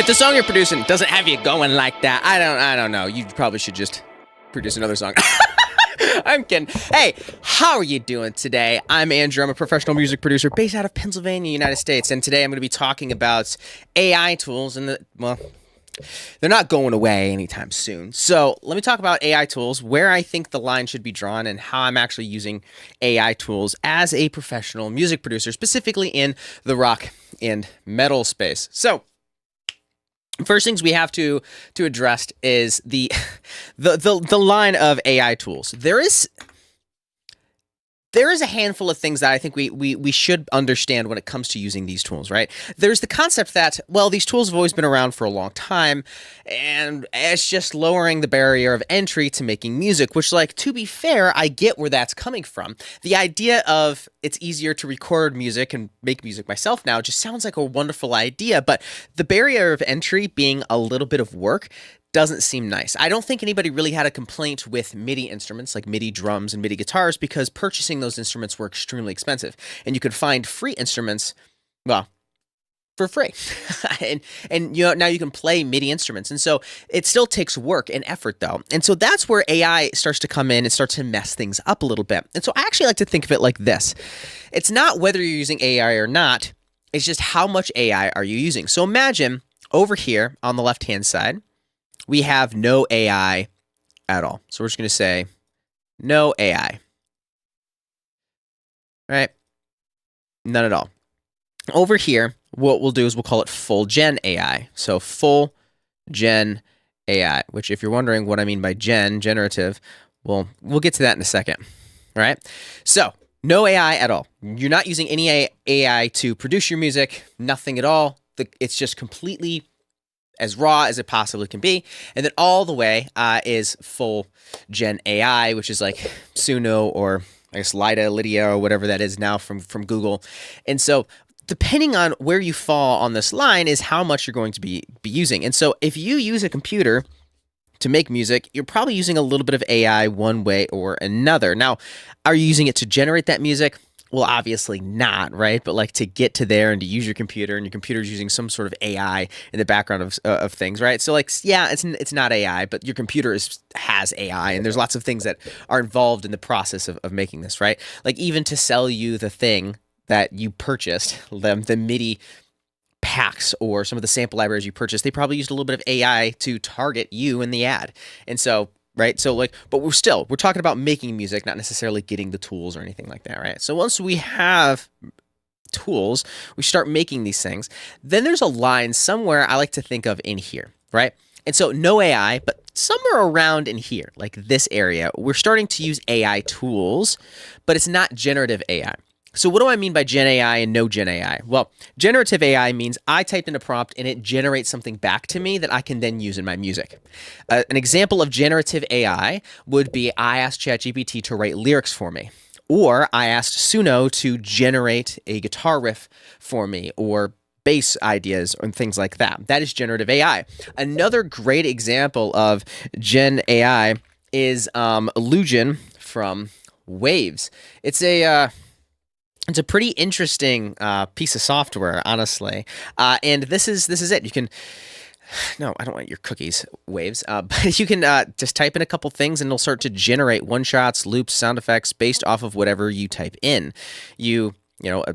If the song you're producing doesn't have you going like that, I don't know. You probably should just produce another song. I'm kidding. Hey, how are you doing today? I'm Andrew. I'm a professional music producer based out of Pennsylvania, United States. And today I'm going to be talking about AI tools and well, they're not going away anytime soon. So let me talk about AI tools, where I think the line should be drawn, and how I'm actually using AI tools as a professional music producer, specifically in the rock and metal space. So first things we have to address is the line of AI tools. There is a handful of things that I think we should understand when it comes to using these tools, right? There's the concept that, well, these tools have always been around for a long time, and it's just lowering the barrier of entry to making music, which, like, to be fair, I get where that's coming from. The idea of it's easier to record music and make music myself now just sounds like a wonderful idea, but the barrier of entry being a little bit of work doesn't seem nice. I don't think anybody really had a complaint with MIDI instruments like MIDI drums and MIDI guitars because purchasing those instruments were extremely expensive, and you could find free instruments, well, for free. and you know, now you can play MIDI instruments, and so it still takes work and effort though. And so that's where AI starts to come in and start to mess things up a little bit. And so I actually like to think of it like this. It's not whether you're using AI or not, it's just how much AI are you using. So imagine over here on the left-hand side, we have no AI at all. So we're just going to say no AI. Right? None at all. Over here, what we'll do is we'll call it full gen AI. So full gen AI, which if you're wondering what I mean by generative, well, we'll get to that in a second. All right? So no AI at all. You're not using any AI to produce your music, nothing at all. It's just completely as raw as it possibly can be. And then all the way is full gen AI, which is like Suno or I guess Lydia or whatever that is now from Google. And so depending on where you fall on this line is how much you're going to be using. And so if you use a computer to make music, you're probably using a little bit of AI one way or another. Now, are you using it to generate that music? Well, obviously not, right? But like to get to there and to use your computer, and your computer's using some sort of AI in the background of things, right? So like, yeah, it's not AI, but your computer has AI, and there's lots of things that are involved in the process of making this, right? Like even to sell you the thing that you purchased, the MIDI packs or some of the sample libraries you purchased, they probably used a little bit of AI to target you in the ad. And so right? So like, but we're talking about making music, not necessarily getting the tools or anything like that, right? So once we have tools, we start making these things, then there's a line somewhere I like to think of in here, right? And so no AI, but somewhere around in here, like this area, we're starting to use AI tools, but it's not generative AI. So what do I mean by Gen AI and no Gen AI? Well, generative AI means I typed in a prompt and it generates something back to me that I can then use in my music. An example of generative AI would be I asked ChatGPT to write lyrics for me, or I asked Suno to generate a guitar riff for me, or bass ideas and things like that. That is generative AI. Another great example of Gen AI is Illusion from Waves. It's a pretty interesting piece of software, honestly, and this is it. You can, no, I don't want your cookies, Waves, but you can just type in a couple things and it'll start to generate one-shots, loops, sound effects based off of whatever you type in. You know,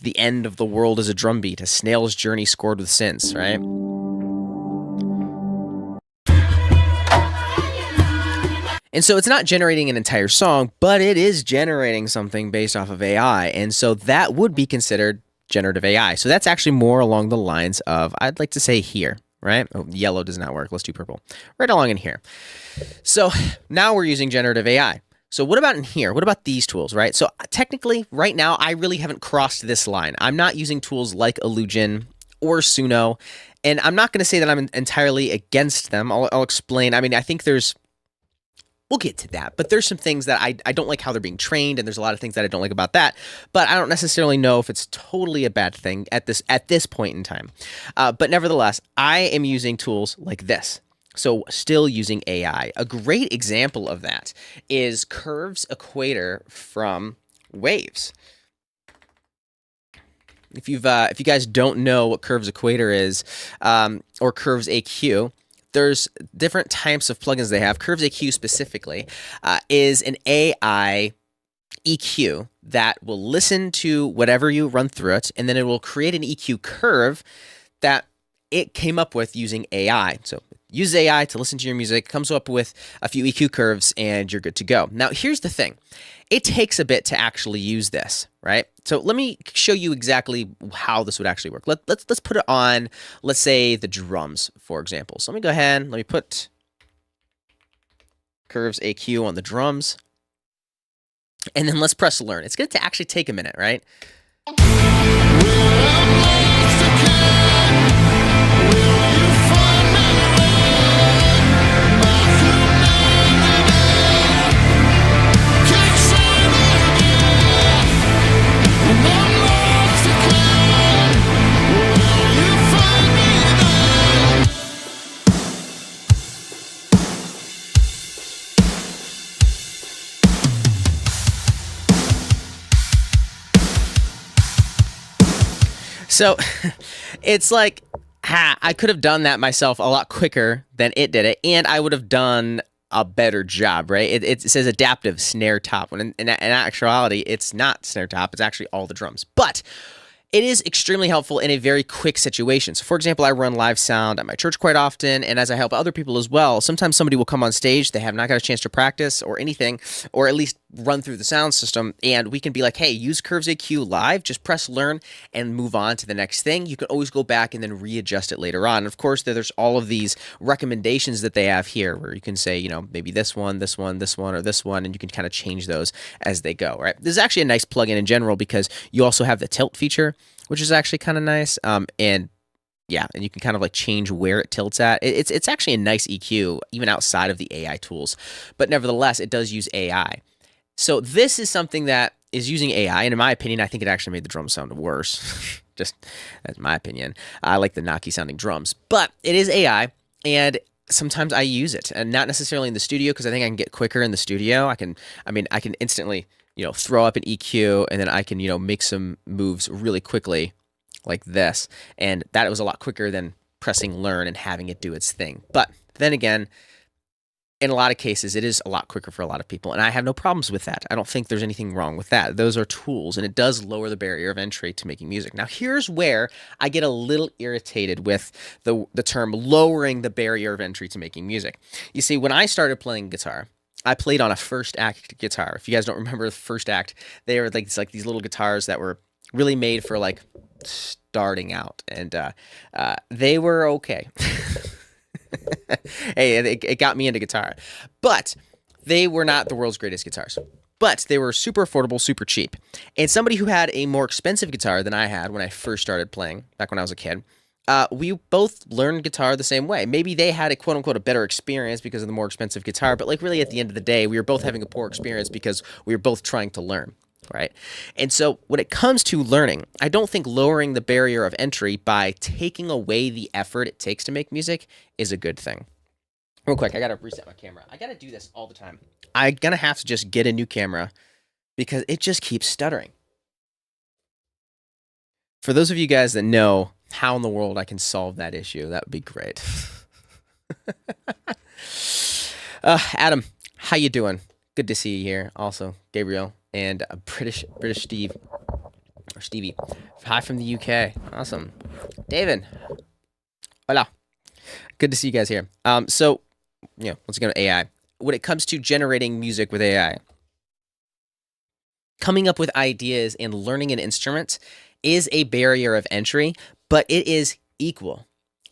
the end of the world is a drum beat, a snail's journey scored with synths, right? And so it's not generating an entire song, but it is generating something based off of AI. And so that would be considered generative AI. So that's actually more along the lines of, I'd like to say here, right? Oh, yellow does not work. Let's do purple. Right along in here. So now we're using generative AI. So what about in here? What about these tools, right? So technically, right now, I really haven't crossed this line. I'm not using tools like Illusion or Suno, and I'm not going to say that I'm entirely against them. I'll explain. I mean, I think we'll get to that, but there's some things that I don't like how they're being trained, and there's a lot of things that I don't like about that, but I don't necessarily know if it's totally a bad thing at this point in time. But nevertheless, I am using tools like this. So still using AI. A great example of that is Curves Equator from Waves. if you guys don't know what Curves Equator is, or Curves AQ, there's different types of plugins they have. Curves AQ specifically is an AI EQ that will listen to whatever you run through it, and then it will create an EQ curve that it came up with using AI. So it uses AI to listen to your music, comes up with a few EQ curves, and you're good to go. Now, here's the thing. It takes a bit to actually use this, right? So let me show you exactly how this would actually work. Let's put it on, let's say, the drums, for example. So let me go ahead, let me put Curves AQ on the drums, and then let's press learn. It's going to actually take a minute, right? So it's like, I could have done that myself a lot quicker than it did it, and I would have done a better job, right? It says adaptive snare top, when in actuality, it's not snare top. It's actually all the drums. But it is extremely helpful in a very quick situation. So, for example, I run live sound at my church quite often, and as I help other people as well, sometimes somebody will come on stage, they have not got a chance to practice or anything, or at least run through the sound system, and we can be like, hey, use Curves AQ live, just press learn and move on to the next thing. You can always go back and then readjust it later on. And of course, there's all of these recommendations that they have here where you can say, maybe this one, this one, this one, or this one, and you can kind of change those as they go, right? This is actually a nice plugin in general because you also have the tilt feature, which is actually kind of nice. And you can kind of like change where it tilts at. It's actually a nice EQ, even outside of the AI tools. But nevertheless, it does use AI. So this is something that is using AI, and in my opinion, I think it actually made the drums sound worse. Just that's my opinion. I like the knocky sounding drums, but it is AI, and sometimes I use it, and not necessarily in the studio because I think I can get quicker in the studio. I can instantly throw up an EQ, and then I can make some moves really quickly like this, and that was a lot quicker than pressing learn and having it do its thing. But then again, in a lot of cases, it is a lot quicker for a lot of people, and I have no problems with that. I don't think there's anything wrong with that. Those are tools, and it does lower the barrier of entry to making music. Now, here's where I get a little irritated with the term lowering the barrier of entry to making music. You see, when I started playing guitar, I played on a first act guitar. If you guys don't remember the first act, they were like these little guitars that were really made for like starting out, and they were okay. Hey, it got me into guitar, but they were not the world's greatest guitars. But they were super affordable, super cheap. And somebody who had a more expensive guitar than I had when I first started playing, back when I was a kid, we both learned guitar the same way. Maybe they had a quote-unquote a better experience because of the more expensive guitar, but like really at the end of the day, we were both having a poor experience because we were both trying to learn. Right? And so when it comes to learning, I don't think lowering the barrier of entry by taking away the effort it takes to make music is a good thing. Real quick, I got to reset my camera. I got to do this all the time. I'm going to have to just get a new camera because it just keeps stuttering. For those of you guys that know how in the world I can solve that issue, that would be great. Adam, how you doing? Good to see you here. Also, Gabriel. And a British Steve, or Stevie. Hi from the UK. Awesome. David. Hola. Good to see you guys here. So, once again, AI. When it comes to generating music with AI, coming up with ideas and learning an instrument is a barrier of entry, but it is equal.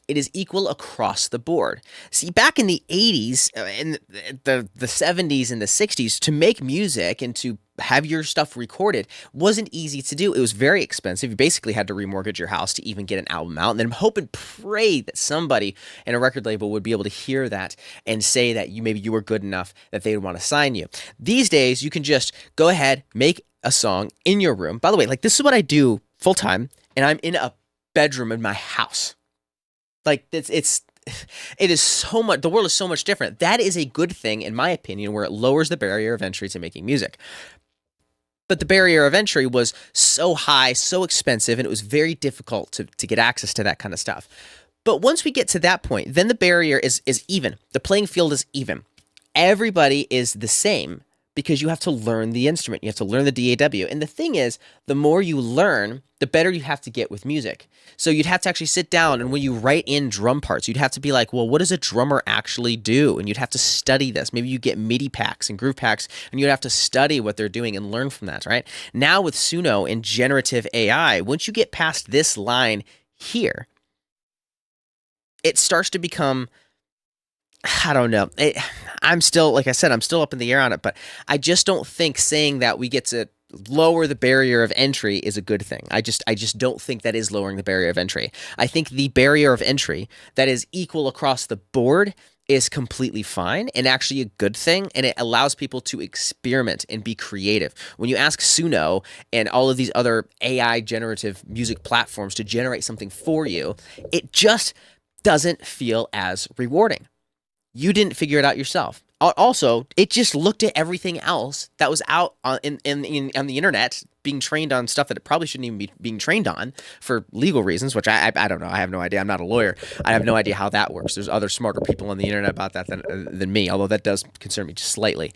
It is equal across the board. See, back in the 80s, in the 70s and the 60s, to make music and to have your stuff recorded wasn't easy to do. It was very expensive. You basically had to remortgage your house to even get an album out, and then hope and pray that somebody in a record label would be able to hear that and say that maybe you were good enough that they would want to sign you. These days, you can just go ahead, make a song in your room. By the way, like this is what I do full time, and I'm in a bedroom in my house. Like it is so much, the world is so much different. That is a good thing, in my opinion, where it lowers the barrier of entry to making music. But the barrier of entry was so high, so expensive, and it was very difficult to get access to that kind of stuff. But once we get to that point, then the barrier is even. The playing field is even. Everybody is the same because you have to learn the instrument. You have to learn the DAW. And the thing is, the more you learn, the better you have to get with music. So you'd have to actually sit down, and when you write in drum parts, you'd have to be like, well, what does a drummer actually do? And you'd have to study this. Maybe you get MIDI packs and groove packs, and you'd have to study what they're doing and learn from that, right? Now with Suno and generative AI, once you get past this line here, it starts to become, I don't know. I'm still, like I said, I'm still up in the air on it, but I just don't think saying that we get to lower the barrier of entry is a good thing. I just don't think that is lowering the barrier of entry. I think the barrier of entry that is equal across the board is completely fine and actually a good thing, and it allows people to experiment and be creative. When you ask Suno and all of these other AI generative music platforms to generate something for you, it just doesn't feel as rewarding. You didn't figure it out yourself. Also, it just looked at everything else that was out on the internet being trained on stuff that it probably shouldn't even be being trained on for legal reasons, which I don't know. I have no idea. I'm not a lawyer. I have no idea how that works. There's other smarter people on the internet about that than me, although that does concern me just slightly.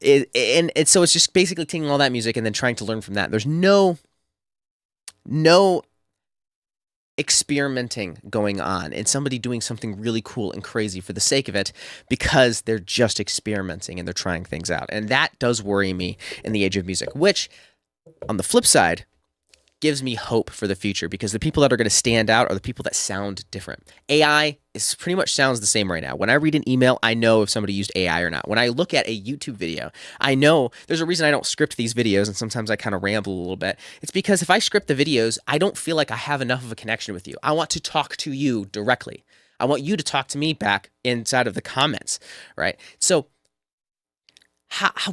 And so it's just basically taking all that music and then trying to learn from that. There's no experimenting going on and somebody doing something really cool and crazy for the sake of it because they're just experimenting and they're trying things out. And that does worry me in the age of music, which on the flip side gives me hope for the future because the people that are going to stand out are the people that sound different. AI is pretty much sounds the same right now. When I read an email, I know if somebody used AI or not. When I look at a YouTube video, I know there's a reason I don't script these videos, and sometimes I kind of ramble a little bit. It's because if I script the videos, I don't feel like I have enough of a connection with you. I want to talk to you directly. I want you to talk to me back inside of the comments, right? So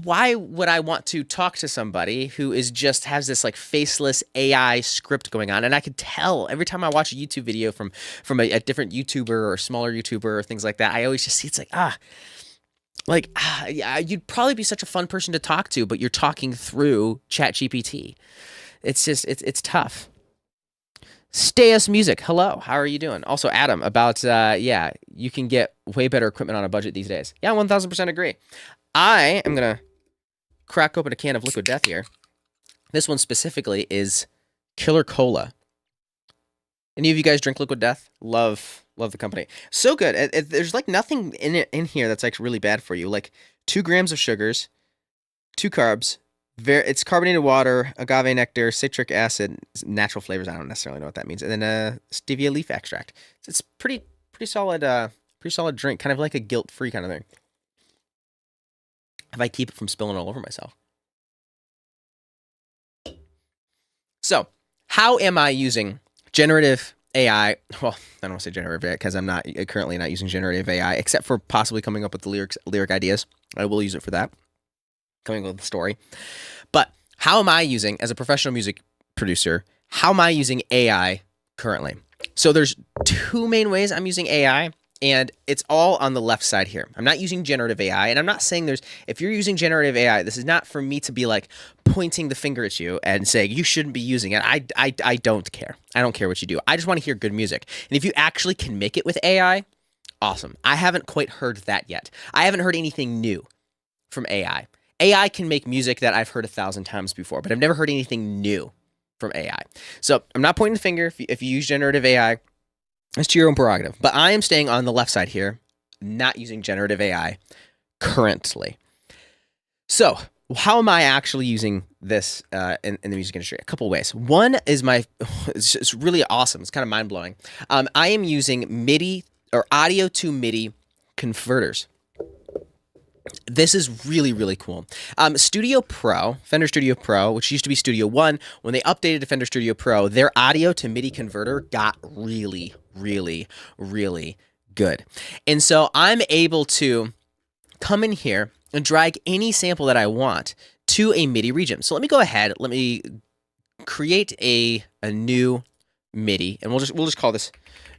why would I want to talk to somebody who is just has this like faceless AI script going on? And I could tell every time I watch a YouTube video from a different YouTuber or a smaller YouTuber or things like that, I always just see it's like, yeah, you'd probably be such a fun person to talk to, but you're talking through ChatGPT. It's just, it's tough. Stayus Music, hello, how are you doing? Also, Adam, about, yeah, you can get way better equipment on a budget these days. Yeah, 1000% agree. I am going to crack open a can of Liquid Death here. This one specifically is Killer Cola. Any of you guys drink Liquid Death? Love the company. So good. There's like nothing in here that's like really bad for you. Like 2 grams of sugars, 2 carbs, it's carbonated water, agave nectar, citric acid, natural flavors. I don't necessarily know what that means. And then stevia leaf extract. It's pretty solid drink, kind of like a guilt-free kind of thing. If I keep it from spilling all over myself. So, how am I using generative AI? Well, I don't want to say generative AI because I'm currently not using generative AI, except for possibly coming up with the lyric ideas. I will use it for that, coming up with the story. But how am I using, as a professional music producer, how am I using AI currently? So there's 2 main ways I'm using AI. And it's all on the left side here. I'm not using generative AI, and I'm not saying if you're using generative AI, this is not for me to be like pointing the finger at you and saying you shouldn't be using it. I don't care. I don't care what you do. I just want to hear good music. And if you actually can make it with AI, awesome. I haven't quite heard that yet. I haven't heard anything new from AI. AI can make music that I've heard 1,000 times before, but I've never heard anything new from AI. So I'm not pointing the finger. If you use generative AI, it's to your own prerogative. But I am staying on the left side here, not using generative AI currently. So how am I actually using this in the music industry? A couple ways. One is it's really awesome. It's kind of mind-blowing. I am using MIDI or audio to MIDI converters. This is really, really cool. Studio Pro, Fender Studio Pro, which used to be Studio One, when they updated to Fender Studio Pro, their audio to MIDI converter got really, really, really good. And so I'm able to come in here and drag any sample that I want to a MIDI region. So let me go ahead, let me create a new MIDI, and we'll just call this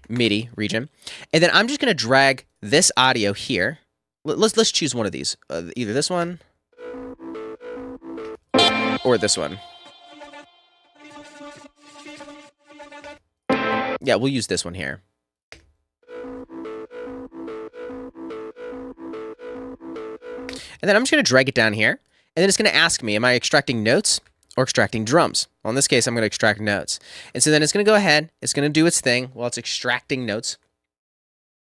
MIDI region. And then I'm just gonna drag this audio here. Let's choose one of these, either this one or this one. Yeah, we'll use this one here. And then I'm just going to drag it down here. And then it's going to ask me, am I extracting notes or extracting drums? Well, in this case, I'm going to extract notes. And so then it's going to go ahead. It's going to do its thing while it's extracting notes.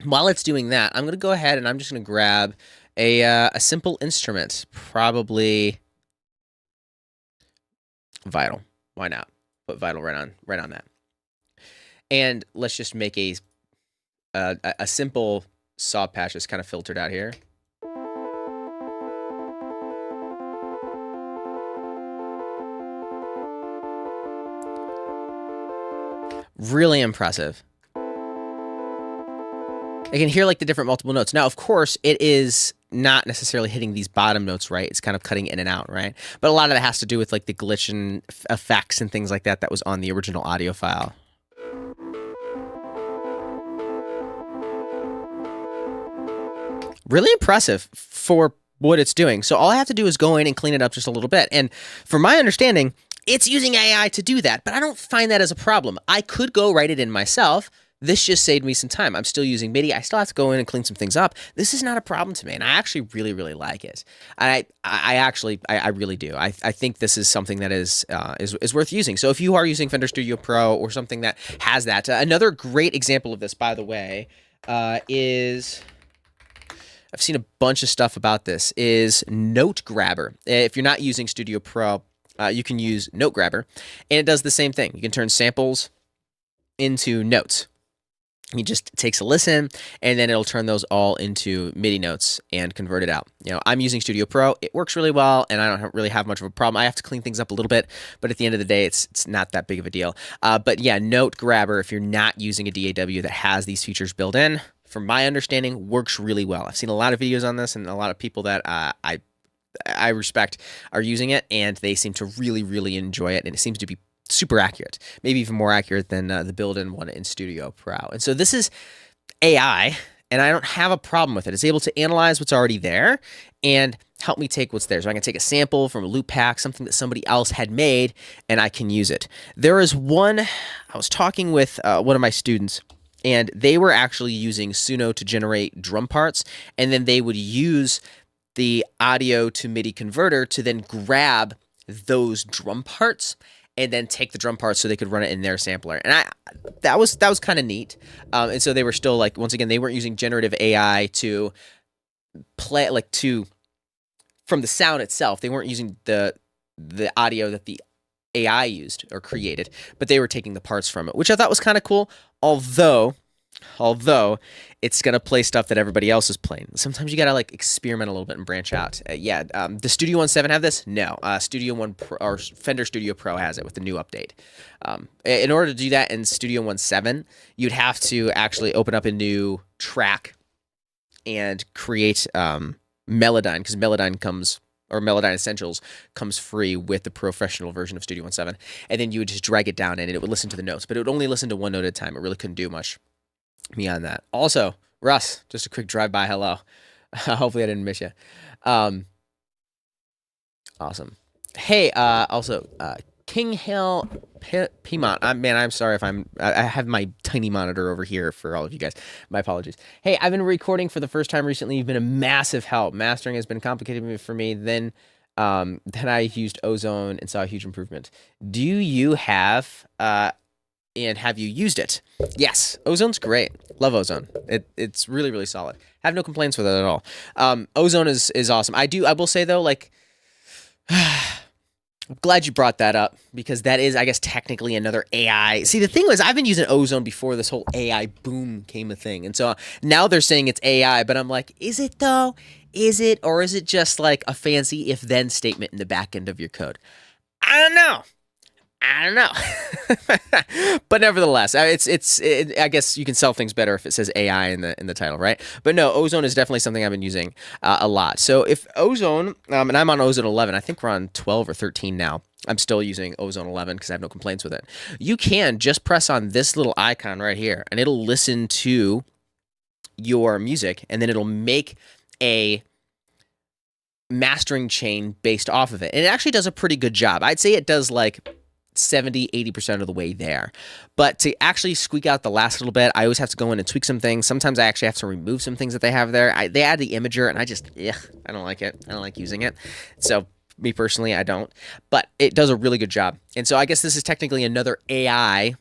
While it's doing that, I'm going to go ahead and I'm just going to grab a simple instrument, probably vital. Why not? Put vital right on that. And let's just make a simple saw patch that's kind of filtered out here. Really impressive. I can hear like the different multiple notes. Now, of course, it is not necessarily hitting these bottom notes, right? It's kind of cutting in and out, right? But a lot of that has to do with like the glitch and effects and things like that that was on the original audio file. Really impressive for what it's doing. So all I have to do is go in and clean it up just a little bit. And from my understanding, it's using AI to do that, but I don't find that as a problem. I could go write it in myself. This just saved me some time. I'm still using MIDI. I still have to go in and clean some things up. This is not a problem to me, and I actually really, really like it. I really do. I think this is something that is worth using. So if you are using Fender Studio Pro or something that has that, another great example of this, by the way, is... I've seen a bunch of stuff about this, is Note Grabber. If you're not using Studio Pro, you can use Note Grabber, and it does the same thing. You can turn samples into notes. It just takes a listen, and then it'll turn those all into MIDI notes and convert it out. You know, I'm using Studio Pro. It works really well, and I don't really have much of a problem. I have to clean things up a little bit, but at the end of the day, it's not that big of a deal. But yeah, Note Grabber, if you're not using a DAW that has these features built in, from my understanding, works really well. I've seen a lot of videos on this, and a lot of people that I respect are using it, and they seem to really, really enjoy it, and it seems to be super accurate, maybe even more accurate than the built-in one in Studio Pro. And so this is AI, and I don't have a problem with it. It's able to analyze what's already there and help me take what's there. So I can take a sample from a loop pack, something that somebody else had made, and I can use it. There is one, I was talking with one of my students, and they were actually using Suno to generate drum parts, and then they would use the audio to MIDI converter to then grab those drum parts and then take the drum parts so they could run it in their sampler. And that was kind of neat. And so they were still like, once again, they weren't using generative AI to play from the sound itself. They weren't using the audio that the AI used or created, but they were taking the parts from it, which I thought was kind of cool. Although it's going to play stuff that everybody else is playing. Sometimes you got to like experiment a little bit and branch out. Does Studio One 7 have this? No. Studio One Pro, or Fender Studio Pro has it with the new update. In order to do that in Studio One 7, you'd have to actually open up a new track and create Melodyne, because Melodyne Essentials comes free with the professional version of Studio One 7, and then you would just drag it down and it would listen to the notes, but it would only listen to one note at a time. It really couldn't do much beyond that. Also, Russ, just a quick drive-by hello. Hopefully I didn't miss you. Awesome. Hey, also, King Hill Piedmont. I'm sorry if I have my tiny monitor over here for all of you guys. My apologies. Hey, I've been recording for the first time recently. You've been a massive help. Mastering has been complicated for me. Then I used Ozone and saw a huge improvement. Do you have and have you used it? Yes, Ozone's great. Love Ozone. It's really, really solid. Have no complaints with it at all. Ozone is awesome. I will say though, like, I'm glad you brought that up, because that is, I guess, technically another AI. See, the thing was, I've been using Ozone before this whole AI boom came a thing. And so now they're saying it's AI, but I'm like, is it though? Is it? Or is it just like a fancy if-then statement in the back end of your code? I don't know. But nevertheless, I guess you can sell things better if it says AI in the title, right? But no, Ozone is definitely something I've been using a lot. So if Ozone, and I'm on Ozone 11, I think we're on 12 or 13 now. I'm still using Ozone 11 because I have no complaints with it. You can just press on this little icon right here, and it'll listen to your music, and then it'll make a mastering chain based off of it. And it actually does a pretty good job. I'd say it does like 70-80% of the way there. But to actually squeak out the last little bit, I always have to go in and tweak some things. Sometimes I actually have to remove some things that they have there. They add the imager, and I don't like it. I don't like using it. So me personally, I don't. But it does a really good job. And so I guess this is technically another AI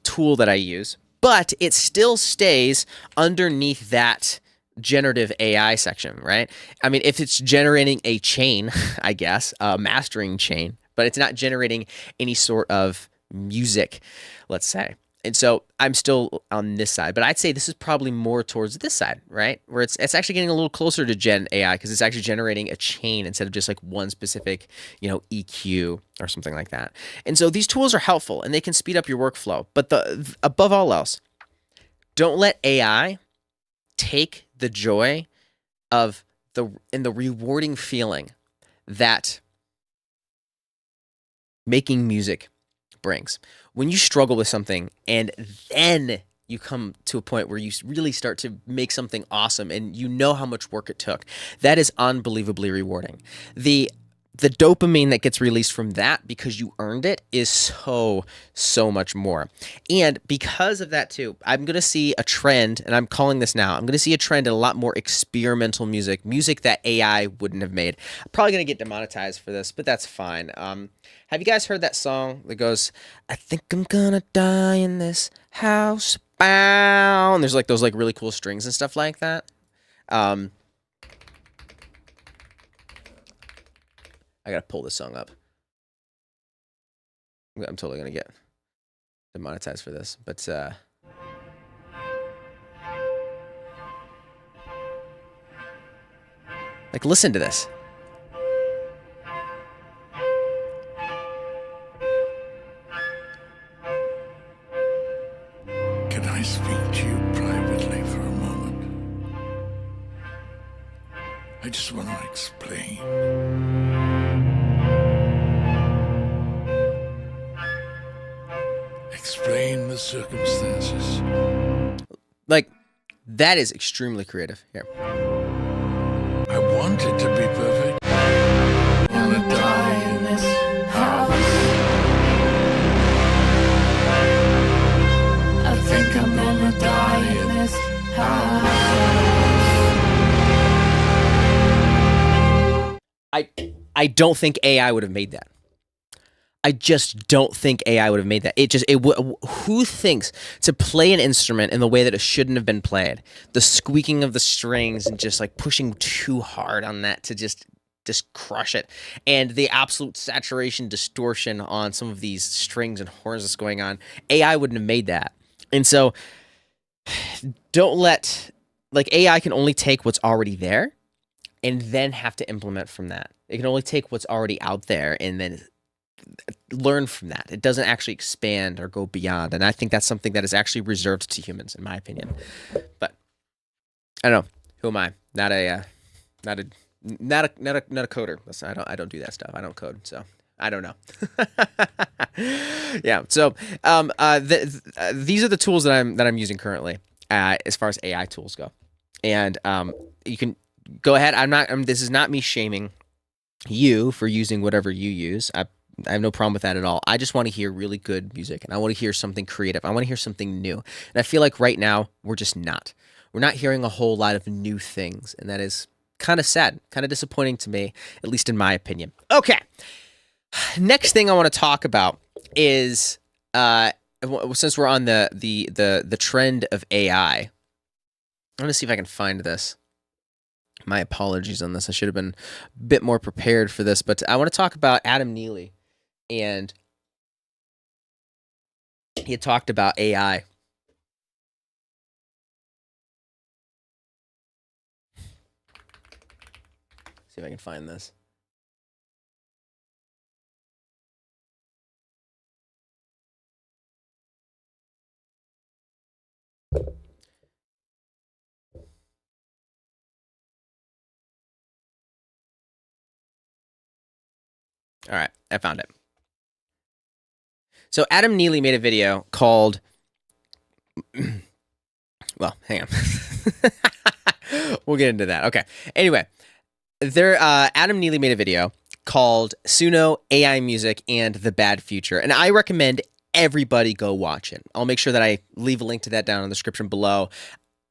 tool that I use. But it still stays underneath that generative AI section, right? I mean, if it's generating a chain, I guess, a mastering chain, but it's not generating any sort of music, let's say. And so I'm still on this side, but I'd say this is probably more towards this side, right? Where it's actually getting a little closer to Gen AI because it's actually generating a chain instead of just like one specific, EQ or something like that. And so these tools are helpful and they can speed up your workflow. But above all else, don't let AI take the joy of the rewarding feeling that making music brings. When you struggle with something and then you come to a point where you really start to make something awesome and you know how much work it took, that is unbelievably rewarding. The dopamine that gets released from that because you earned it is so much more. And because of that too, I'm going to see a trend, and I'm calling this now, I'm going to see a trend in a lot more experimental music that AI wouldn't have made. I'm probably going to get demonetized for this, but that's fine. Have you guys heard that song that goes, I think I'm gonna die in this house, bow, and there's like those like really cool strings and stuff like that. I gotta pull this song up. I'm totally gonna get demonetized for this, but like listen to this. Can I speak to you privately for a moment? I just want to explain. Explain the circumstances. Like, that is extremely creative. Here. I want it to be perfect. I wanna die in this house. I think I'm gonna die in this house. I don't think AI would have made that. I just don't think AI would have made that. Who thinks to play an instrument in the way that it shouldn't have been played? The squeaking of the strings and just like pushing too hard on that to just crush it. And the absolute saturation distortion on some of these strings and horns that's going on. AI wouldn't have made that. And so don't let, like, AI can only take what's already there and then have to implement from that. It can only take what's already out there and then learn from that. It doesn't actually expand or go beyond. And I think that's something that is actually reserved to humans, in my opinion. But I don't know. Who am I? Not a coder. Listen, I don't do that stuff. I don't code, so I don't know. Yeah. So these are the tools that I'm using currently, as far as AI tools go. And you can go ahead. This is not me shaming you for using whatever you use. I have no problem with that at all. I just want to hear really good music, and I want to hear something creative. I want to hear something new. And I feel like right now we're just not. We're not hearing a whole lot of new things, and that is kind of sad, kind of disappointing to me, at least in my opinion. Okay. Next thing I want to talk about is since we're on the trend of AI. I'm going to see if I can find this. My apologies on this. I should have been a bit more prepared for this, but I want to talk about Adam Neely. And he had talked about AI. See if I can find this. All right, I found it. So Adam Neely made a video called, well, hang on. We'll get into that. Okay. Anyway, Adam Neely made a video called Suno AI Music and the Bad Future, and I recommend everybody go watch it. I'll make sure that I leave a link to that down in the description below.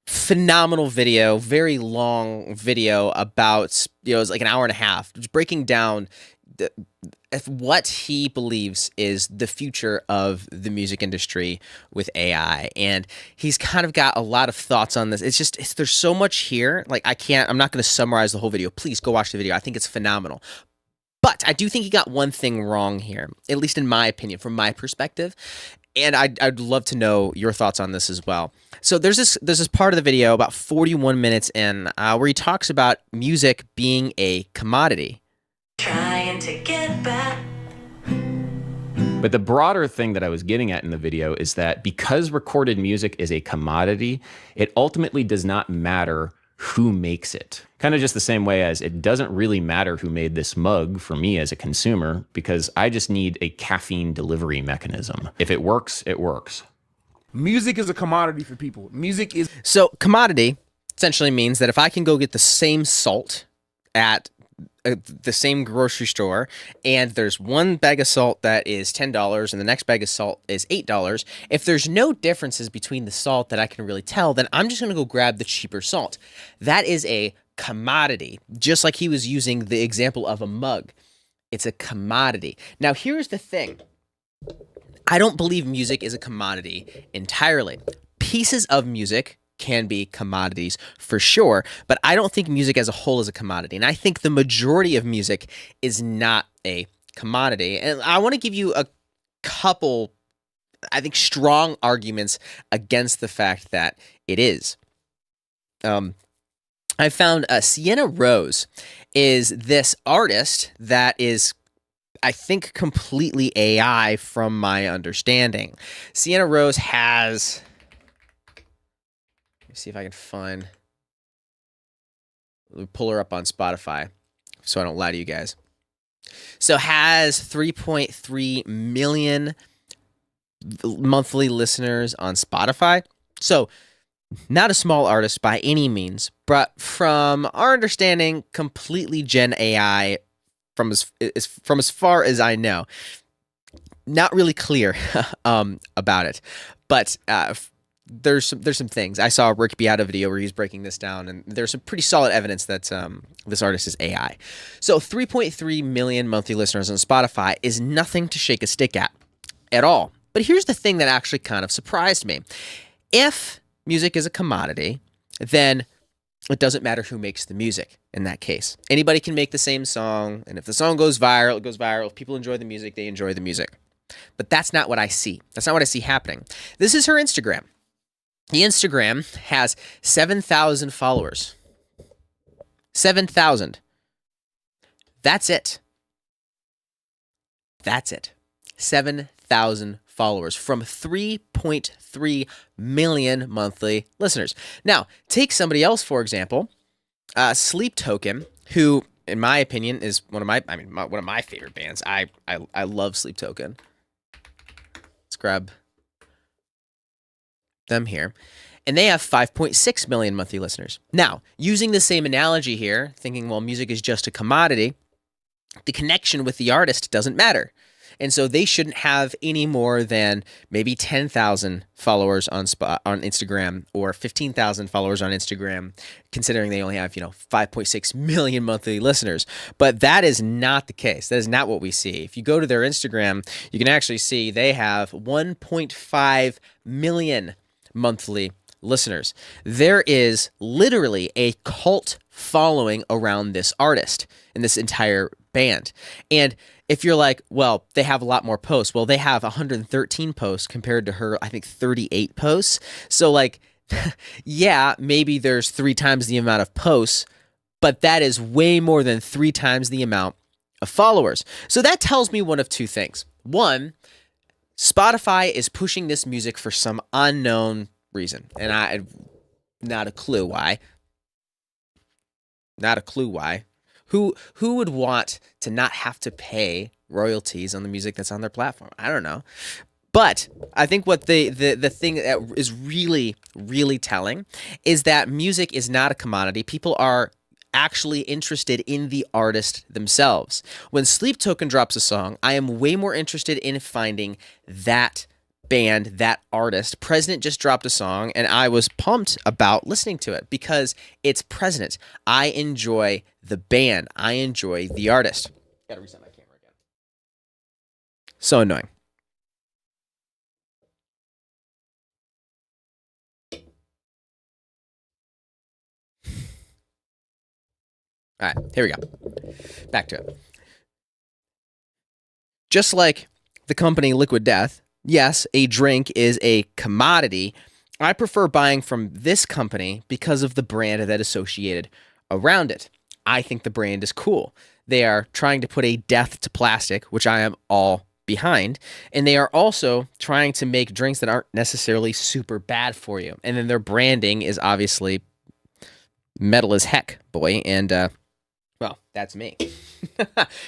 Phenomenal video, very long video about, it's like an hour and a half, just breaking down what he believes is the future of the music industry with AI. And he's kind of got a lot of thoughts on this. There's so much here. Like, I'm not going to summarize the whole video. Please go watch the video. I think it's phenomenal. But I do think he got one thing wrong here, at least in my opinion, from my perspective. And I'd love to know your thoughts on this as well. So there's this part of the video about 41 minutes in where he talks about music being a commodity. Trying to get back. But the broader thing that I was getting at in the video is that because recorded music is a commodity, it ultimately does not matter who makes it. Kind of just the same way as it doesn't really matter who made this mug for me as a consumer, because I just need a caffeine delivery mechanism. If it works, it works. Music is a commodity for people. Music is... So commodity essentially means that if I can go get the same salt at the same grocery store, and there's one bag of salt that is $10 and the next bag of salt is $8, if there's no differences between the salt that I can really tell, then I'm just going to go grab the cheaper salt. That is a commodity, just like he was using the example of a mug. It's a commodity. Now, here's the thing. I don't believe music is a commodity entirely. Pieces of music can be commodities for sure, but I don't think music as a whole is a commodity. And I think the majority of music is not a commodity. And I want to give you a couple, I think, strong arguments against the fact that it is. I found Sienna Rose is this artist that is, I think, completely AI from my understanding. Sienna Rose has... see if I can find, pull her up on Spotify so I don't lie to you guys. So has 3.3 million monthly listeners on Spotify. So not a small artist by any means, but from our understanding, completely Gen AI from as far as I know. Not really clear about it, but there's some things. I saw a Rick Beato video where he's breaking this down, and there's some pretty solid evidence that this artist is AI. So 3.3 million monthly listeners on Spotify is nothing to shake a stick at all. But here's the thing that actually kind of surprised me. If music is a commodity, then it doesn't matter who makes the music in that case. Anybody can make the same song, and if the song goes viral, it goes viral. If people enjoy the music, they enjoy the music. But that's not what I see. That's not what I see happening. This is her Instagram. The Instagram has 7,000 followers. 7,000. That's it. That's it. 7,000 followers from 3.3 million monthly listeners. Now, take somebody else, for example, Sleep Token, who, in my opinion, is one of my favorite bands. I love Sleep Token. Let's grab them here. And they have 5.6 million monthly listeners. Now, using the same analogy here, thinking, well, music is just a commodity, the connection with the artist doesn't matter. And so they shouldn't have any more than maybe 10,000 followers on Instagram or 15,000 followers on Instagram, considering they only have, 5.6 million monthly listeners. But that is not the case. That is not what we see. If you go to their Instagram, you can actually see they have 1.5 million monthly listeners. There is literally a cult following around this artist and this entire band. And if you're like, well, they have a lot more posts. Well, they have 113 posts compared to her, I think, 38 posts. So, yeah, maybe there's 3 times the amount of posts, but that is way more than 3 times the amount of followers. So that tells me one of two things. One, Spotify is pushing this music for some unknown reason, and I not a clue why. Not a clue why. Who would want to not have to pay royalties on the music that's on their platform? I don't know. But I think what the thing that is really, really telling is that music is not a commodity. People are actually interested in the artist themselves. When Sleep Token drops a song, I am way more interested in finding that band, that artist. President just dropped a song, and I was pumped about listening to it because it's President. I enjoy the band. I enjoy the artist. Gotta reset my camera again. So annoying. All right, here we go. Back to it. Just like the company Liquid Death, yes, a drink is a commodity. I prefer buying from this company because of the brand that is associated around it. I think the brand is cool. They are trying to put a death to plastic, which I am all behind, and they are also trying to make drinks that aren't necessarily super bad for you. And then their branding is obviously metal as heck, boy, and well, that's me.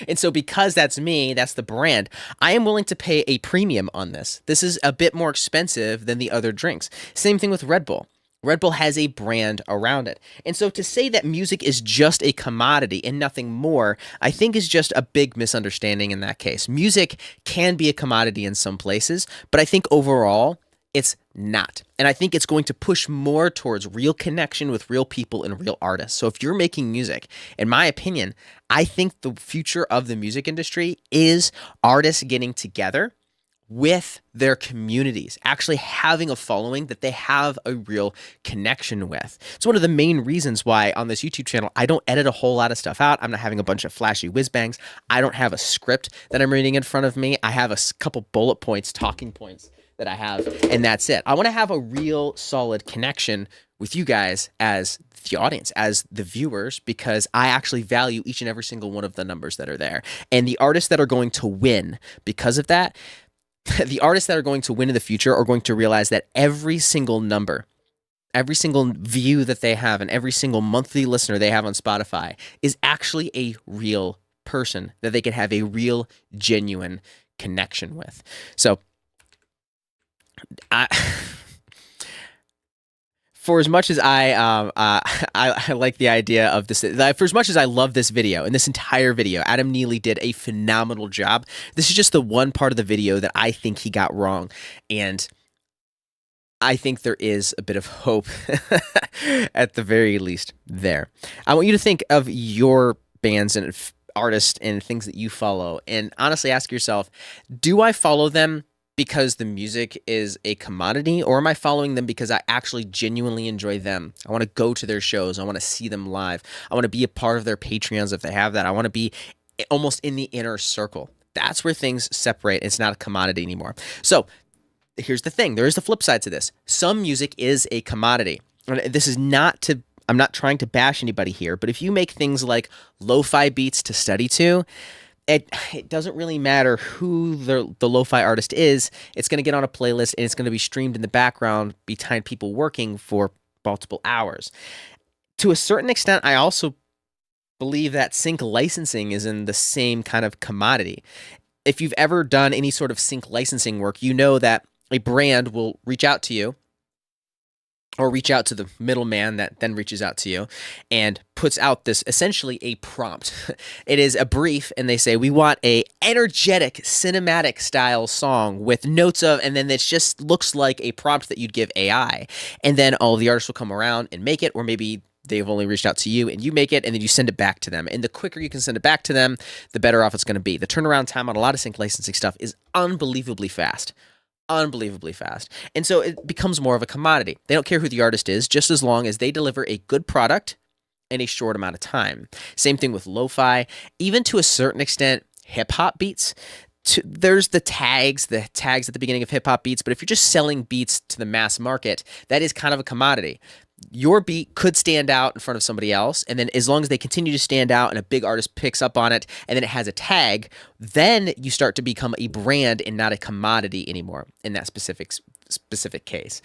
And so because that's me, that's the brand, I am willing to pay a premium on this. This is a bit more expensive than the other drinks. Same thing with Red Bull. Red Bull has a brand around it. And so to say that music is just a commodity and nothing more, I think is just a big misunderstanding in that case. Music can be a commodity in some places, but I think overall, it's not. And I think it's going to push more towards real connection with real people and real artists. So if you're making music, in my opinion, I think the future of the music industry is artists getting together with their communities, actually having a following that they have a real connection with. It's one of the main reasons why on this YouTube channel, I don't edit a whole lot of stuff out. I'm not having a bunch of flashy whiz bangs. I don't have a script that I'm reading in front of me. I have a couple bullet points, talking points that I have, and that's it. I want to have a real solid connection with you guys as the audience, as the viewers, because I actually value each and every single one of the numbers that are there. And the artists that are going to win because of that, the artists that are going to win in the future are going to realize that every single number, every single view that they have, and every single monthly listener they have on Spotify is actually a real person that they can have a real, genuine connection with. So, for as much as I like the idea of this, for as much as I love this video and this entire video, Adam Neely did a phenomenal job. This is just the one part of the video that I think he got wrong, and I think there is a bit of hope at the very least there. I want you to think of your bands and artists and things that you follow, and honestly ask yourself, do I follow them because the music is a commodity, or am I following them because I actually genuinely enjoy them? I want to go to their shows. I want to see them live. I want to be a part of their Patreons if they have that. I want to be almost in the inner circle. That's where things separate. It's not a commodity anymore. So here's the thing. There is the flip side to this. Some music is a commodity. This is not to, I'm not trying to bash anybody here, but if you make things like lo-fi beats to study to, it doesn't really matter who the lo-fi artist is. It's going to get on a playlist and it's going to be streamed in the background behind people working for multiple hours. To a certain extent, I also believe that sync licensing is in the same kind of commodity. If you've ever done any sort of sync licensing work, you know that a brand will reach out to you, or reach out to the middleman that then reaches out to you and puts out this essentially a prompt. It is a brief, and they say, we want a energetic cinematic style song with notes of, and then it just looks like a prompt that you'd give AI. And then all the artists will come around and make it, or maybe they've only reached out to you and you make it, and then you send it back to them. And the quicker you can send it back to them, the better off it's going to be. The turnaround time on a lot of sync licensing stuff is unbelievably fast. Unbelievably fast. And so it becomes more of a commodity. They don't care who the artist is, just as long as they deliver a good product in a short amount of time. Same thing with lo-fi, even to a certain extent, hip-hop beats. There's the tags at the beginning of hip-hop beats, but if you're just selling beats to the mass market, that is kind of a commodity. Your beat could stand out in front of somebody else, and then as long as they continue to stand out and a big artist picks up on it, and then it has a tag, then you start to become a brand and not a commodity anymore in that specific case.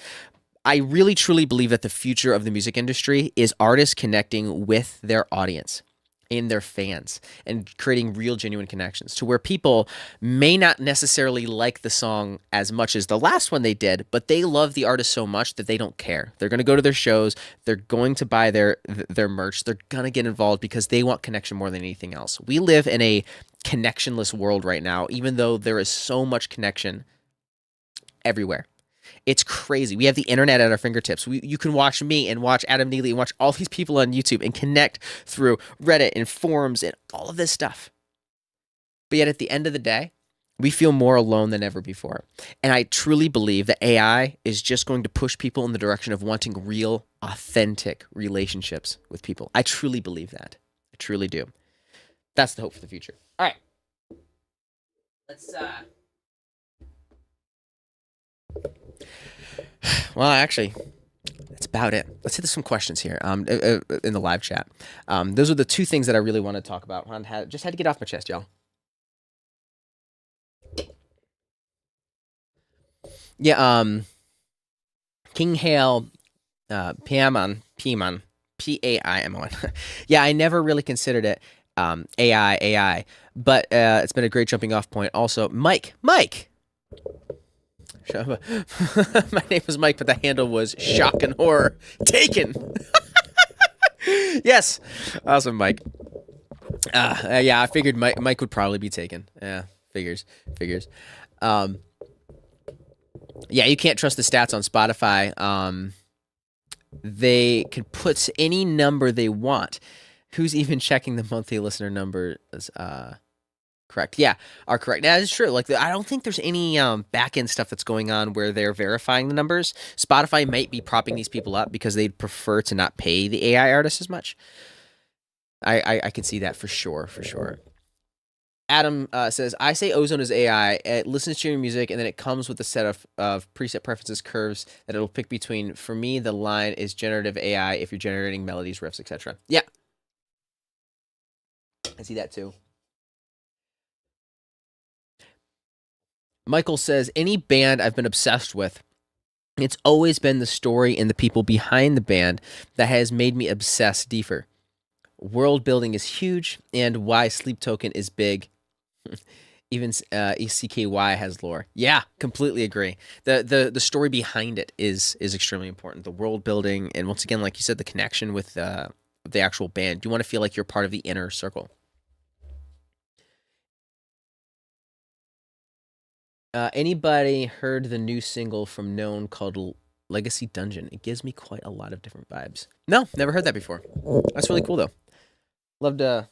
I really truly believe that the future of the music industry is artists connecting with their audience. in their fans and creating real genuine connections to where people may not necessarily like the song as much as the last one they did, but they love the artist so much that they don't care. They're going to go to their shows, they're going to buy their merch, they're going to get involved because they want connection more than anything else. We live in a connectionless world right now, even though there is so much connection everywhere. It's crazy. We have the internet at our fingertips. You can watch me and watch Adam Neely and watch all these people on YouTube and connect through Reddit and forums and all of this stuff. But yet at the end of the day, we feel more alone than ever before. And I truly believe that AI is just going to push people in the direction of wanting real, authentic relationships with people. I truly believe that. I truly do. That's the hope for the future. All right. Well, actually, that's about it. Let's hit some questions here in the live chat. Those are the two things that I really want to talk about. Just had to get off my chest, y'all. Yeah, King Hail, Piamon, P-A-I-M-O-N. Yeah, I never really considered it AI, but it's been a great jumping off point. Also, Mike. My name was Mike, but the handle was Shock and Horror. Taken. Yes. Awesome, Mike. Yeah, I figured Mike would probably be taken. Yeah, figures. Yeah, you can't trust the stats on Spotify. They can put any number they want. Who's even checking the monthly listener numbers? Correct. Yeah, are correct. That is true. Like, I don't think there's any back end stuff that's going on where they're verifying the numbers. Spotify might be propping these people up because they'd prefer to not pay the AI artists as much. I can see that for sure. Adam says, I say Ozone is AI. It listens to your music, and then it comes with a set of preset preferences curves that it'll pick between. For me, the line is generative AI if you're generating melodies, riffs, etc. Yeah. I see that too. Michael says, any band I've been obsessed with, it's always been the story and the people behind the band that has made me obsess deeper. World building is huge, and why Sleep Token is big. Even ECKY has lore. Yeah, completely agree. The story behind it is extremely important. The world building, and once again, like you said, the connection with the actual band. You want to feel like you're part of the inner circle. Anybody heard the new single from Known called Legacy Dungeon? It gives me quite a lot of different vibes. No, never heard that before. That's really cool though. Love to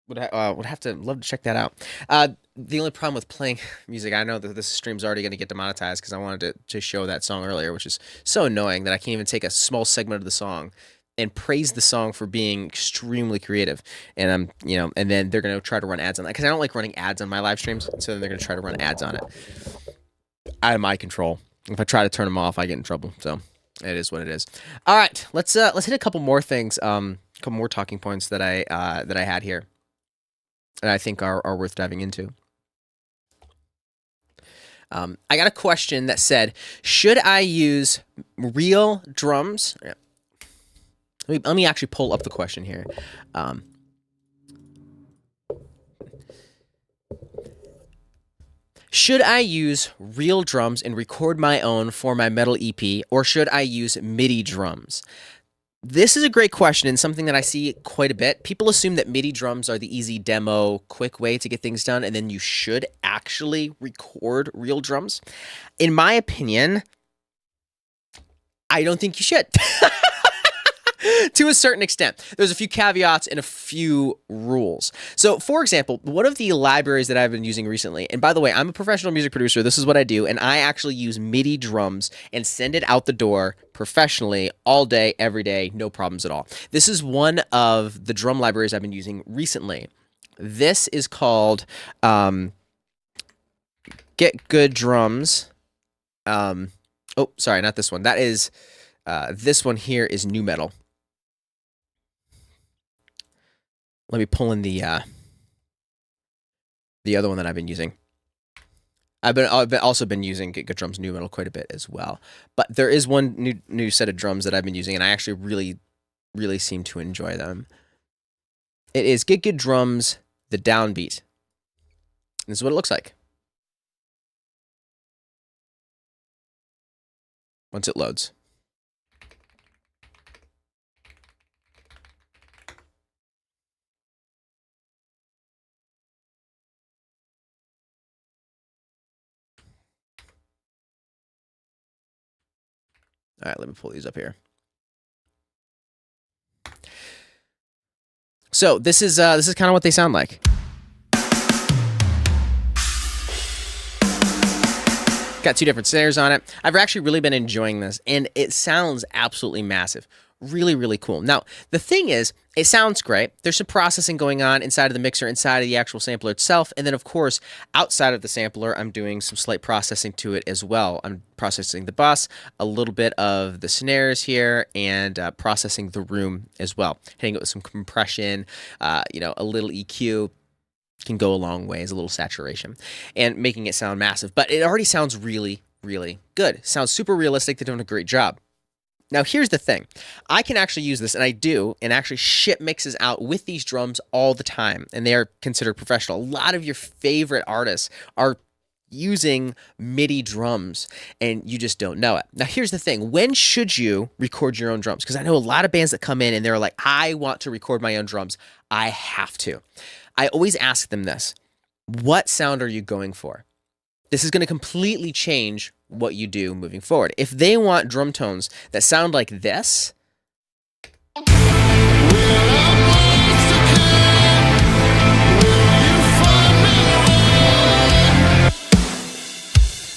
love to check that out. The only problem with playing music, I know that this stream's already going to get demonetized because I wanted to show that song earlier, which is so annoying that I can't even take a small segment of the song and praise the song for being extremely creative. And and then they're going to try to run ads on that because I don't like running ads on my live streams. So then they're going to try to run ads on it. Out of my control. If I try to turn them off, I get in trouble. So it is what it is. All right, let's hit a couple more things. A couple more talking points that I had here that I think are worth diving into. I got a question that said, should I use real drums? Let me actually pull up the question here. Should I use real drums and record my own for my metal EP, or should I use MIDI drums? This is a great question and something that I see quite a bit. People assume that MIDI drums are the easy demo, quick way to get things done, and then you should actually record real drums. In my opinion, I don't think you should. To a certain extent. There's a few caveats and a few rules. So, for example, one of the libraries that I've been using recently, and by the way, I'm a professional music producer, this is what I do, and I actually use MIDI drums and send it out the door professionally all day, every day, no problems at all. This is one of the drum libraries I've been using recently. This is called Get Good Drums. Oh, sorry, not this one. That is, this one here is Nu Metal. Let me pull in the other one that I've been using. I've also been using Get Good Drums Nu Metal quite a bit as well. But there is one new set of drums that I've been using, and I actually really really seem to enjoy them. It is Get Good Drums, the downbeat. This is what it looks like once it loads. All right, let me pull these up here. So this is kind of what they sound like. Got 2 different snares on it. I've actually really been enjoying this, and it sounds absolutely massive. Really, really cool. Now, the thing is, it sounds great. There's some processing going on inside of the mixer, inside of the actual sampler itself, and then, of course, outside of the sampler, I'm doing some slight processing to it as well. I'm processing the bus, a little bit of the snares here, and processing the room as well. Hitting it with some compression, a little EQ. Can go a long ways, a little saturation, and making it sound massive. But it already sounds really, really good. Sounds super realistic. They're doing a great job. Now, here's the thing. I can actually use this, and I do, and actually ship mixes out with these drums all the time, and they are considered professional. A lot of your favorite artists are using MIDI drums, and you just don't know it. Now, here's the thing. When should you record your own drums? Because I know a lot of bands that come in, and they're like, I want to record my own drums. I have to. I always ask them this. What sound are you going for? This is going to completely change what you do moving forward. If they want drum tones that sound like this,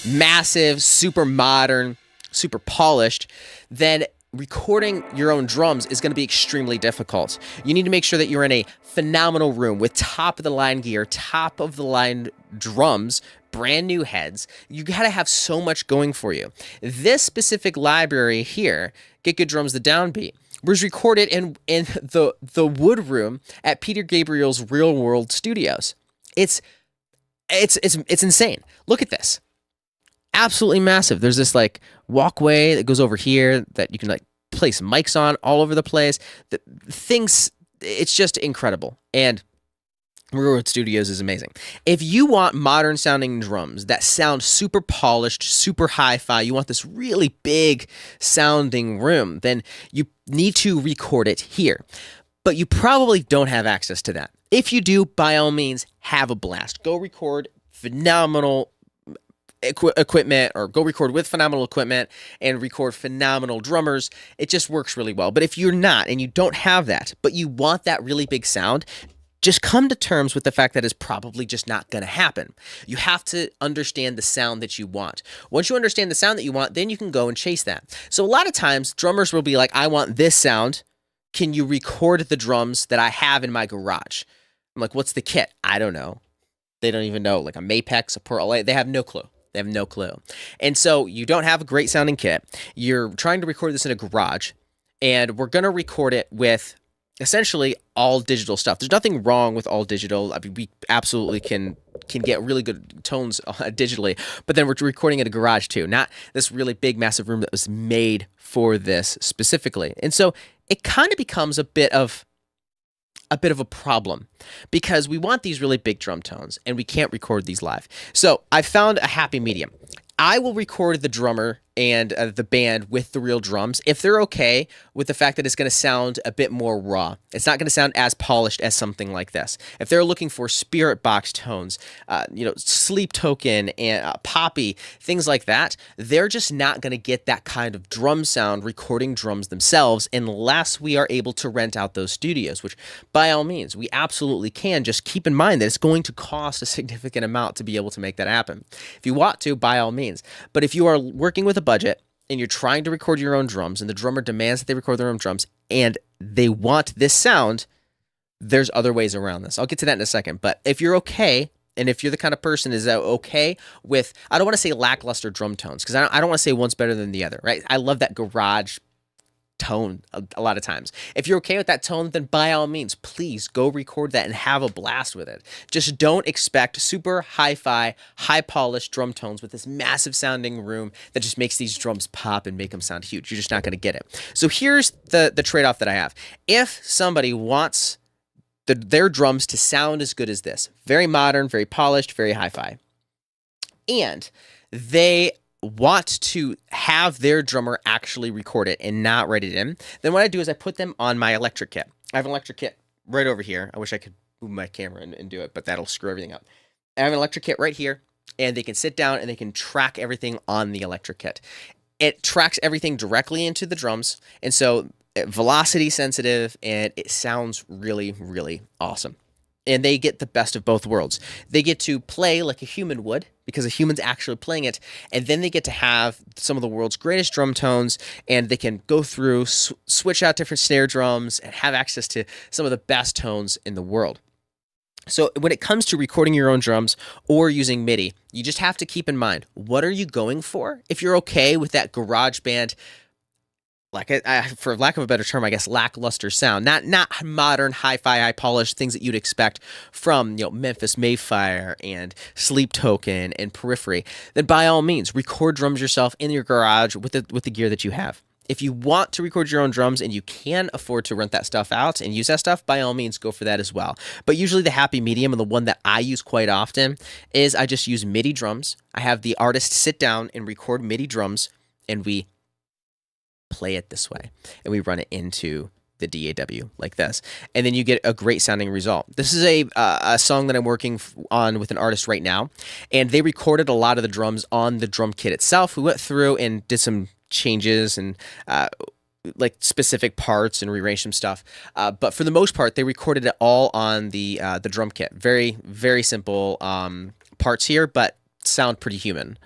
massive, super modern, super polished, then recording your own drums is going to be extremely difficult. You need to make sure that you're in a phenomenal room with top-of-the-line gear, top-of-the-line drums, brand new heads. You got to have so much going for you. This specific library here, Get Good Drums, the downbeat, was recorded in the wood room at Peter Gabriel's Real World Studios. It's insane. Look at this. Absolutely massive. There's this like walkway that goes over here that you can like place mics on all over the place. The things, it's just incredible. And Real World Studios is amazing. If you want modern sounding drums that sound super polished, super hi-fi, you want this really big sounding room, then you need to record it here. But you probably don't have access to that. If you do, by all means, have a blast. Go record phenomenal equipment, or go record with phenomenal equipment and record phenomenal drummers. It just works really well. But if you're not, and you don't have that, but you want that really big sound, just come to terms with the fact that it's probably just not going to happen. You have to understand the sound that you want. Once you understand the sound that you want, then you can go and chase that. So a lot of times drummers will be like, I want this sound. Can you record the drums that I have in my garage? I'm like, what's the kit? I don't know. They don't even know, like a Mapex, a Pearl. They have no clue. They have no clue. And so you don't have a great sounding kit. You're trying to record this in a garage, and we're going to record it with essentially all digital stuff. There's nothing wrong with all digital. I mean, we absolutely can get really good tones digitally, but then we're recording in a garage too, not this really big, massive room that was made for this specifically. And so it kind of becomes a bit of a problem, because we want these really big drum tones and we can't record these live. So I found a happy medium. I will record the drummer and the band with the real drums if they're okay with the fact that it's going to sound a bit more raw. It's not going to sound as polished as something like this. If they're looking for spirit box tones, sleep token and poppy, things like that, they're just not going to get that kind of drum sound recording drums themselves unless we are able to rent out those studios, which by all means, we absolutely can. Just keep in mind that it's going to cost a significant amount to be able to make that happen. If you want to, by all means. But if you are working with a budget and you're trying to record your own drums and the drummer demands that they record their own drums and they want this sound, there's other ways around this. I'll get to that in a second. But if you're okay, and if you're the kind of person is okay with, I don't want to say lackluster drum tones, because I don't want to say one's better than the other, right? I love that garage tone a lot of times. If you're okay with that tone, then by all means, please go record that and have a blast with it. Just don't expect super hi-fi, high-polished drum tones with this massive sounding room that just makes these drums pop and make them sound huge. You're just not going to get it. So here's the trade-off that I have. If somebody wants their drums to sound as good as this, very modern, very polished, very hi-fi, and they want to have their drummer actually record it and not write it in, then what I do is I put them on my electric kit. I have an electric kit right over here. I wish I could move my camera and do it, but that'll screw everything up. I have an electric kit right here, and they can sit down and they can track everything on the electric kit. It tracks everything directly into the drums, and so velocity sensitive, and it sounds really, really awesome. And they get the best of both worlds. They get to play like a human would, because a human's actually playing it, and then they get to have some of the world's greatest drum tones, and they can go through, switch out different snare drums, and have access to some of the best tones in the world. So when it comes to recording your own drums or using MIDI, you just have to keep in mind, what are you going for? If you're okay with that garage band, like for lack of a better term, I guess, lackluster sound, not modern, hi-fi, high-polished things that you'd expect from, Memphis Mayfire and Sleep Token and Periphery, then by all means, record drums yourself in your garage with the gear that you have. If you want to record your own drums and you can afford to rent that stuff out and use that stuff, by all means, go for that as well. But usually the happy medium, and the one that I use quite often, is I just use MIDI drums. I have the artist sit down and record MIDI drums, and we play it this way, and we run it into the DAW like this, and then you get a great sounding result. This is a song that I'm working on with an artist right now, and they recorded a lot of the drums on the drum kit itself. We went through and did some changes and like specific parts and rearranged some stuff, but for the most part, they recorded it all on the drum kit. Very, very simple parts here, but sound pretty human.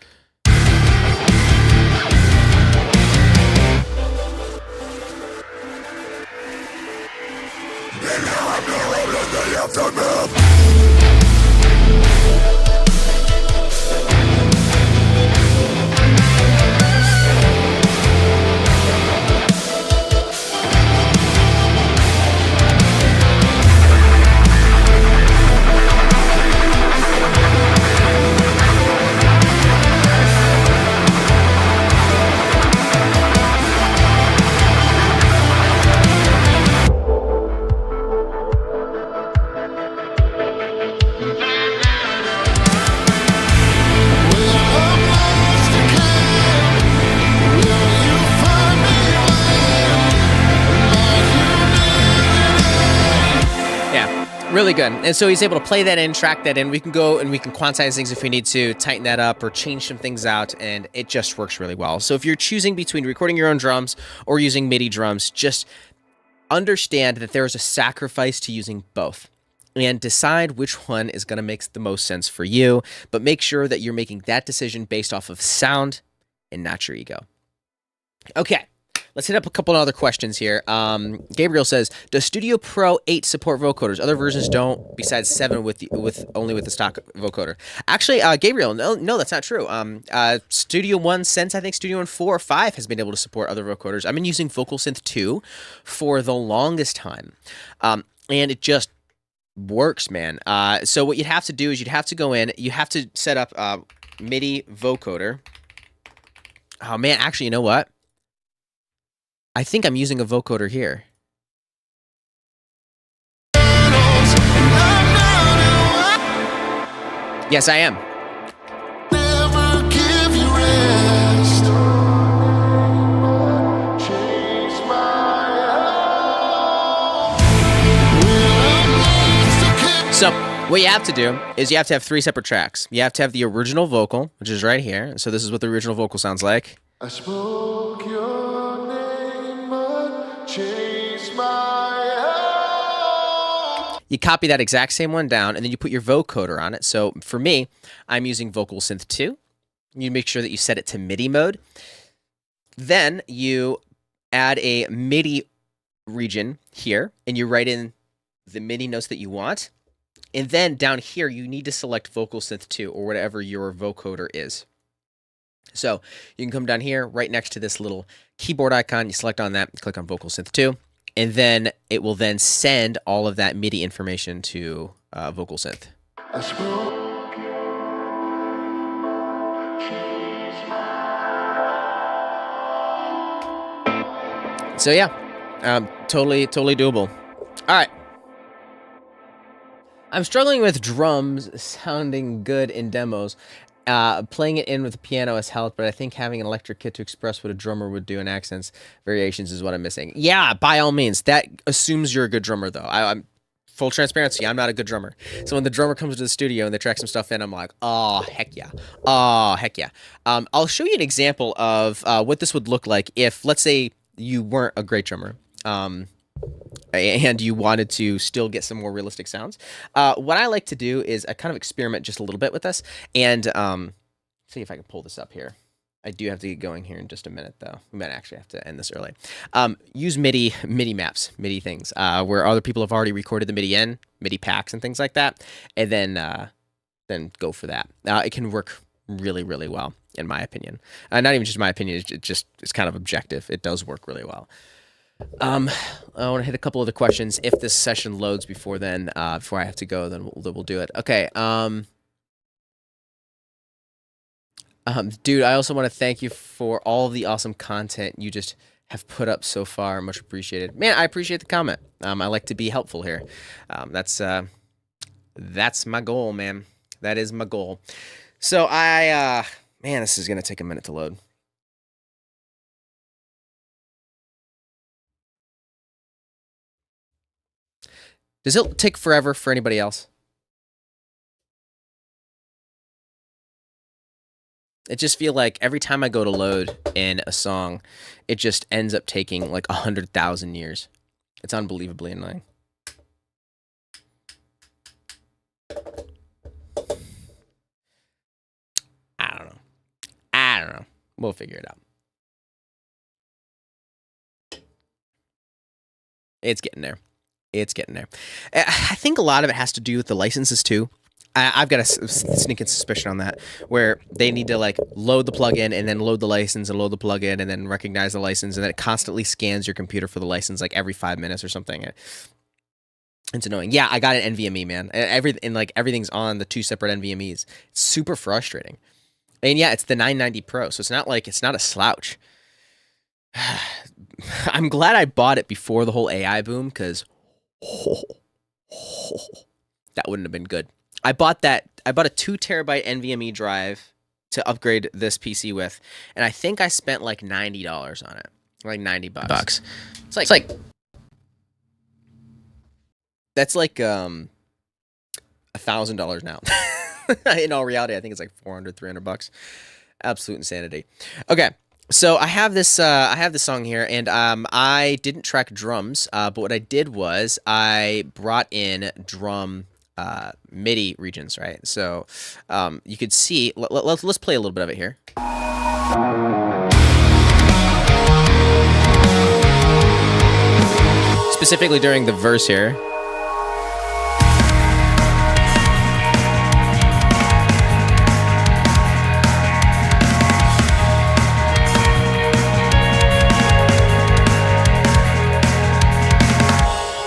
Really good. And so he's able to play that in, track that in. We can go and we can quantize things if we need to, tighten that up or change some things out, and it just works really well. So if you're choosing between recording your own drums or using MIDI drums, just understand that there is a sacrifice to using both, and decide which one is going to make the most sense for you, but make sure that you're making that decision based off of sound and not your ego. Okay. Let's hit up a couple of other questions here. Gabriel says, "Does Studio Pro 8 support vocoders? Other versions don't, besides 7 with only with the stock vocoder." Actually, Gabriel, no, that's not true. Studio One, since I think Studio One 4 or 5 has been able to support other vocoders. I've been using Vocal Synth 2 for the longest time, and it just works, man. So what you'd have to do is you'd have to go in, you have to set up MIDI vocoder. Oh man, actually, you know what? I think I'm using a vocoder here. Yes, I am. So what you have to do is you have to have 3 separate tracks. You have to have the original vocal, which is right here. So this is what the original vocal sounds like. I spoke your name, but changed my heart. You copy that exact same one down, and then you put your vocoder on it. So for me, I'm using Vocal Synth 2. You make sure that you set it to MIDI mode. Then you add a MIDI region here, and you write in the MIDI notes that you want. And then down here, you need to select Vocal Synth 2 or whatever your vocoder is. So you can come down here right next to this little keyboard icon, you select on that, click on Vocal Synth 2, and then it will then send all of that MIDI information to Vocal Synth. So yeah, totally doable. All right. I'm struggling with drums sounding good in demos. Playing it in with the piano has helped, but I think having an electric kit to express what a drummer would do in accents variations is what I'm missing. Yeah, by all means. That assumes you're a good drummer, though. I'm full transparency. I'm not a good drummer. So when the drummer comes to the studio and they track some stuff in, I'm like, oh, heck yeah. Oh, heck yeah. I'll show you an example of what this would look like if, let's say, you weren't a great drummer. And you wanted to still get some more realistic sounds. What I like to do is I kind of experiment just a little bit with this, and see if I can pull this up here. I do have to get going here in just a minute, though. We might actually have to end this early. Use MIDI maps, MIDI things, where other people have already recorded the MIDI in, MIDI packs and things like that, and then go for that. It can work really, really well, in my opinion. Not even just my opinion, it's kind of objective. It does work really well. I want to hit a couple of the questions. If this session loads before then, before I have to go, then we'll do it. Okay. Dude, I also want to thank you for all of the awesome content you just have put up so far. Much appreciated. Man, I appreciate the comment. I like to be helpful here. That's my goal, man. That is my goal. So man, this is going to take a minute to load. Does it take forever for anybody else? It just feel like every time I go to load in a song, it just ends up taking like 100,000 years. It's unbelievably annoying. I don't know. We'll figure it out. It's getting there. It's getting there. I think a lot of it has to do with the licenses too. I've got a sneaking suspicion on that, where they need to like load the plugin and then load the license and load the plugin and then recognize the license, and then it constantly scans your computer for the license like every 5 minutes or something. It's annoying. Yeah, I got an NVMe, man. Everything's on the 2 separate NVMEs. It's super frustrating. And yeah, it's the 990 Pro, so it's not a slouch. I'm glad I bought it before the whole AI boom, because that wouldn't have been good. I bought a 2 terabyte NVMe drive to upgrade this PC with, and I think I spent like $90 on it, like $90. It's like that's like $1,000 now. In all reality, I think it's like $400-$300. Absolute insanity. Okay. So I have this song here, and I didn't track drums, but what I did was I brought in drum MIDI regions, right? So you could see. Let's play a little bit of it here. Specifically during the verse here.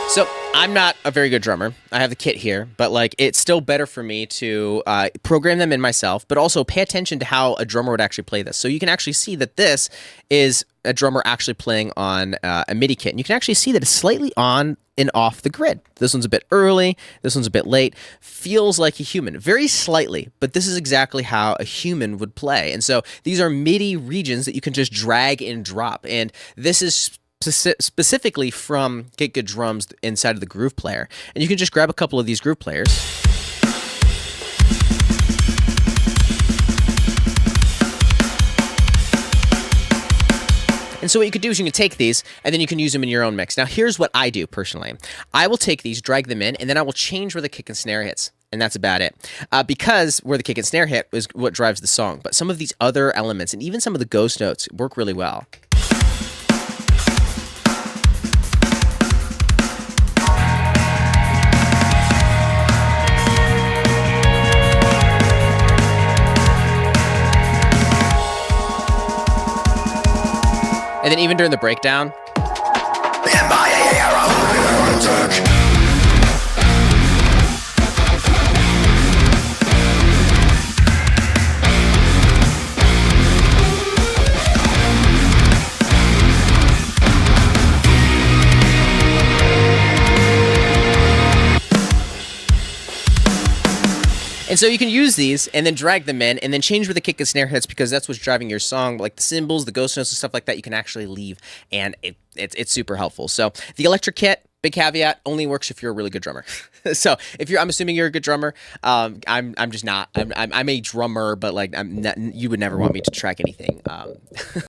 So I'm not a very good drummer. I have the kit here, but like it's still better for me to program them in myself, but also pay attention to how a drummer would actually play this. So you can actually see that this is a drummer actually playing on a MIDI kit. And you can actually see that it's slightly on and off the grid. This one's a bit early. This one's a bit late. Feels like a human, very slightly, but this is exactly how a human would play. And so these are MIDI regions that you can just drag and drop. And this is specifically from Get Good Drums inside of the Groove Player. And you can just grab a couple of these Groove Players. And so what you could do is you can take these and then you can use them in your own mix. Now here's what I do personally. I will take these, drag them in, and then I will change where the kick and snare hits. And that's about it. Because where the kick and snare hit is what drives the song. But some of these other elements and even some of the ghost notes work really well. And then even during the breakdown, and so you can use these and then drag them in and then change where the kick and snare hits, because that's what's driving your song. Like the cymbals, the ghost notes and stuff like that, you can actually leave, and it's super helpful. So the electric kit, big caveat, only works if you're a really good drummer. So if I'm assuming you're a good drummer. I'm just not. I'm a drummer, but like you would never want me to track anything.